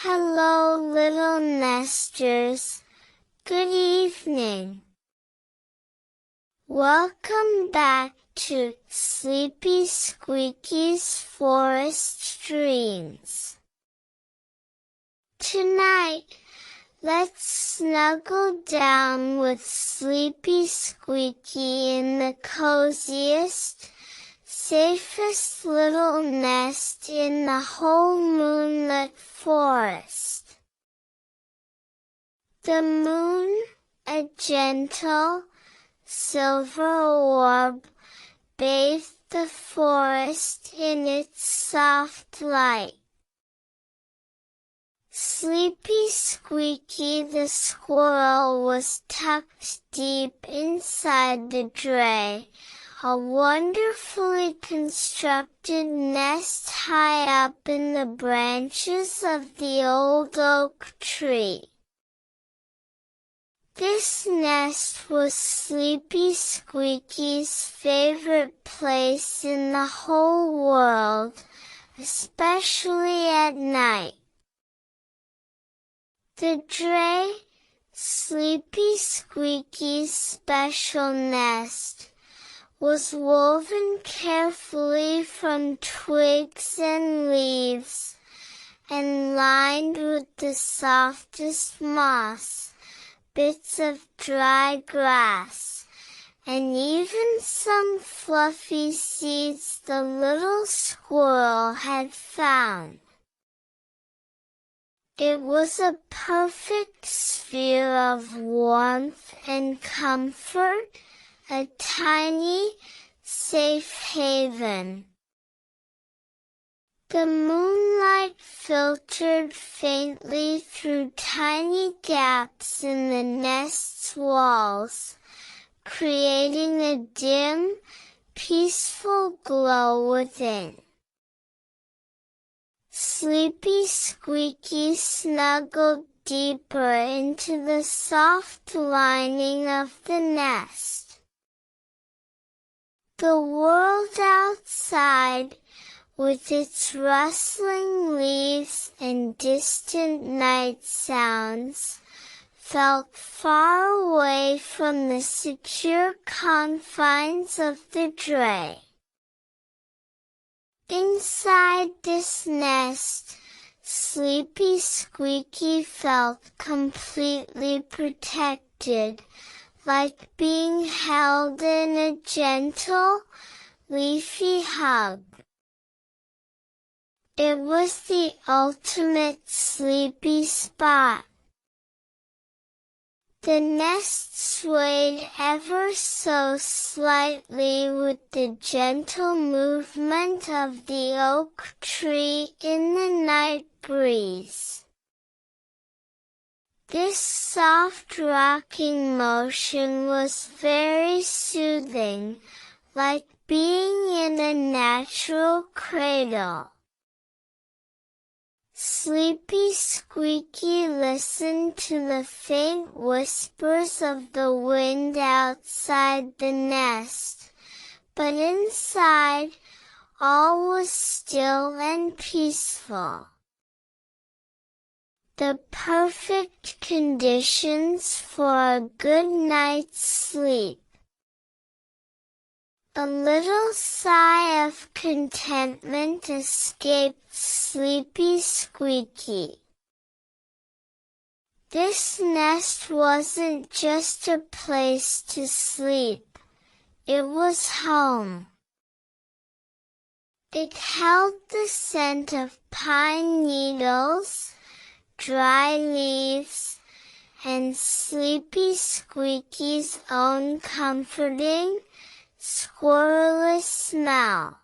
Hello, little nesters. Good evening. Welcome back to Sleepy Squeaky's Forest Dreams. Tonight, let's snuggle down with Sleepy Squeaky in the coziest, safest little nest in the whole moonlit forest. The moon, a gentle, silver orb, bathed the forest in its soft light. Sleepy Squeaky the squirrel was tucked deep inside the drey, a wonderfully constructed nest high up in the branches of the old oak tree. This nest was Sleepy Squeaky's favorite place in the whole world, especially at night. The drey, Sleepy Squeaky's special nest, was woven carefully from twigs and leaves, and lined with the softest moss, bits of dry grass, and even some fluffy seeds the little squirrel had found. It was a perfect sphere of warmth and comfort, a tiny, safe haven. The moonlight filtered faintly through tiny gaps in the nest's walls, creating a dim, peaceful glow within. Sleepy Squeaky snuggled deeper into the soft lining of the nest. The world outside, with its rustling leaves and distant night sounds, felt far away from the secure confines of the drey. Inside this nest, Sleepy Squeaky felt completely protected, like being held in a gentle, leafy hug. It was the ultimate sleepy spot. The nest swayed ever so slightly with the gentle movement of the oak tree in the night breeze. This soft rocking motion was very soothing, like being in a natural cradle. Sleepy Squeaky listened to the faint whispers of the wind outside the nest, but inside, all was still and peaceful. The perfect conditions for a good night's sleep. A little sigh of contentment escaped Sleepy Squeaky. This nest wasn't just a place to sleep, it was home. It held the scent of pine needles, dry leaves, and Sleepy Squeaky's own comforting, squirrelly smell.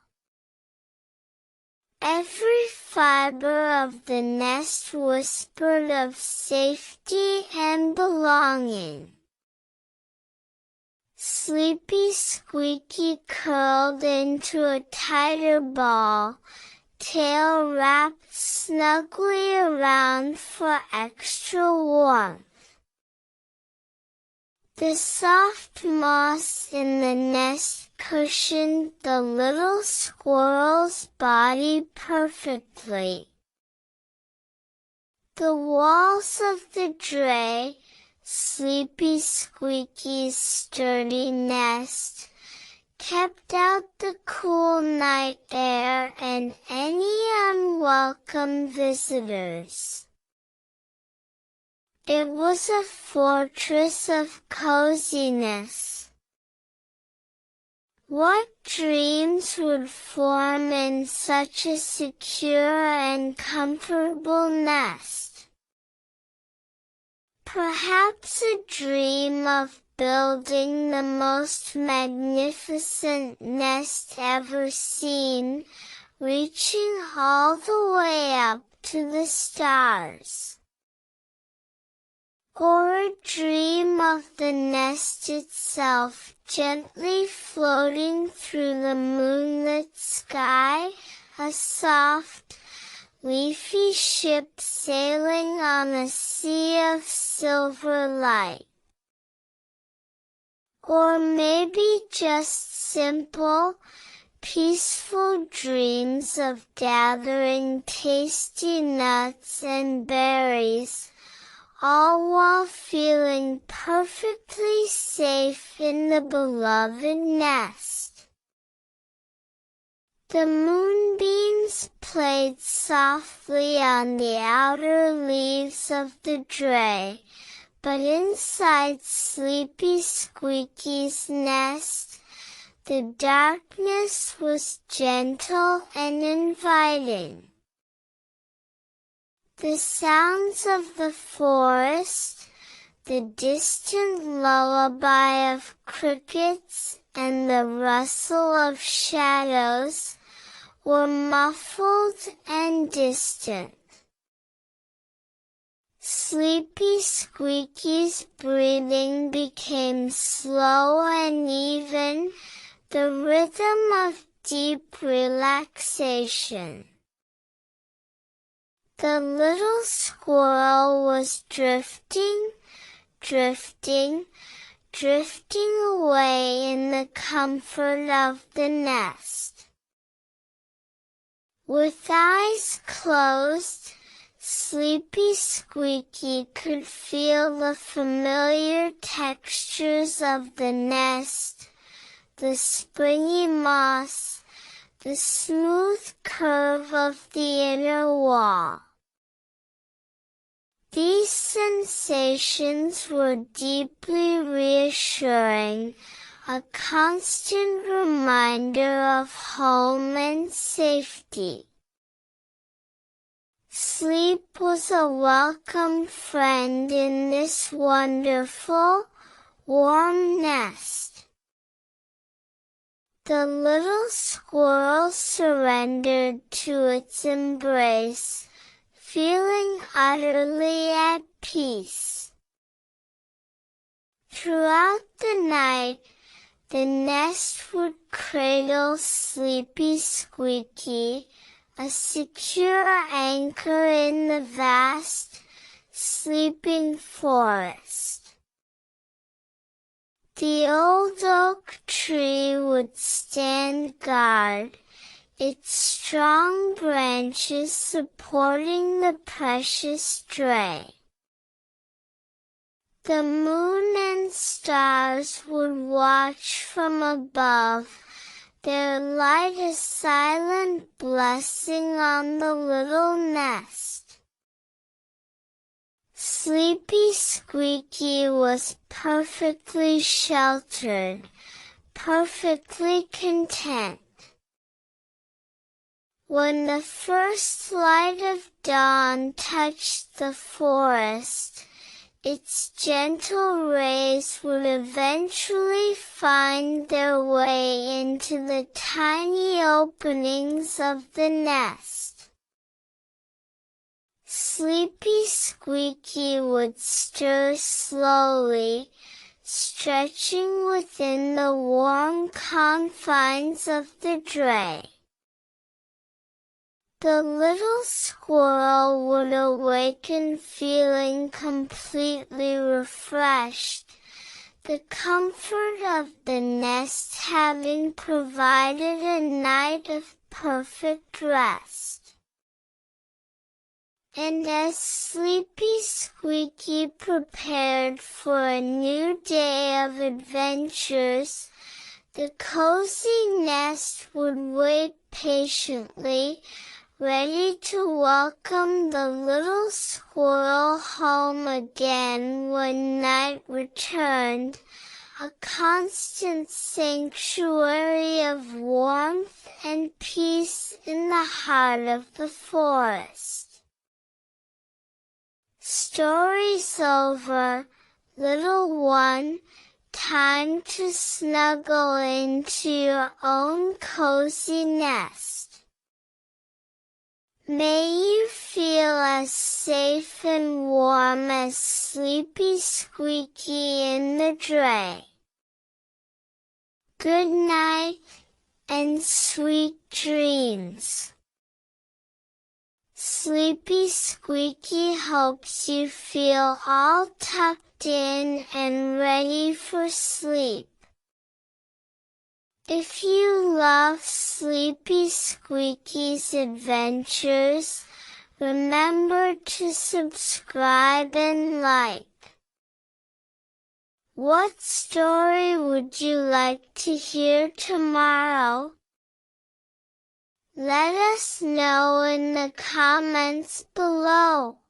Every fiber of the nest whispered of safety and belonging. Sleepy Squeaky curled into a tighter ball, tail wrapped snugly around for extra warmth. The soft moss in the nest cushioned the little squirrel's body perfectly. The walls of the drey, Sleepy Squeaky's sturdy nest, kept out the cool night air and any unwelcome visitors. It was a fortress of coziness. What dreams would form in such a secure and comfortable nest? Perhaps a dream of building the most magnificent nest ever seen, reaching all the way up to the stars. Or a dream of the nest itself gently floating through the moonlit sky, a soft, leafy ship sailing on a sea of silver light. Or maybe just simple, peaceful dreams of gathering tasty nuts and berries, all while feeling perfectly safe in the beloved nest. The moonbeams played softly on the outer leaves of the drey, but inside Sleepy Squeaky's nest, the darkness was gentle and inviting. The sounds of the forest, the distant lullaby of crickets, and the rustle of shadows were muffled and distant. Sleepy Squeaky's breathing became slow and even, the rhythm of deep relaxation. The little squirrel was drifting away in the comfort of the nest. With eyes closed, Sleepy Squeaky could feel the familiar textures of the nest, the springy moss, the smooth curve of the inner wall. These sensations were deeply reassuring, a constant reminder of home and safety. Sleep was a welcome friend in this wonderful, warm nest. The little squirrel surrendered to its embrace, feeling utterly at peace. Throughout the night, the nest would cradle Sleepy Squeaky, a secure anchor in the vast, sleeping forest. The old oak tree would stand guard, its strong branches supporting the precious drey. The moon and stars would watch from above, their light a silent blessing on the little nest. Sleepy Squeaky was perfectly sheltered, perfectly content. When the first light of dawn touched the forest, its gentle rays would eventually find their way into the tiny openings of the nest. Sleepy Squeaky would stir slowly, stretching within the warm confines of the drey. The little squirrel would awaken feeling completely refreshed, the comfort of the nest having provided a night of perfect rest. And as Sleepy Squeaky prepared for a new day of adventures, the cozy nest would wait patiently, ready to welcome the little squirrel home again when night returned, a constant sanctuary of warmth and peace in the heart of the forest. Story's over, little one. Time to snuggle into your own cozy nest. May you feel as safe and warm as Sleepy Squeaky in the drey. Good night and sweet dreams. Sleepy Squeaky hopes you feel all tucked in and ready for sleep. If you love Sleepy Squeaky's adventures, remember to subscribe and like. What story would you like to hear tomorrow? Let us know in the comments below.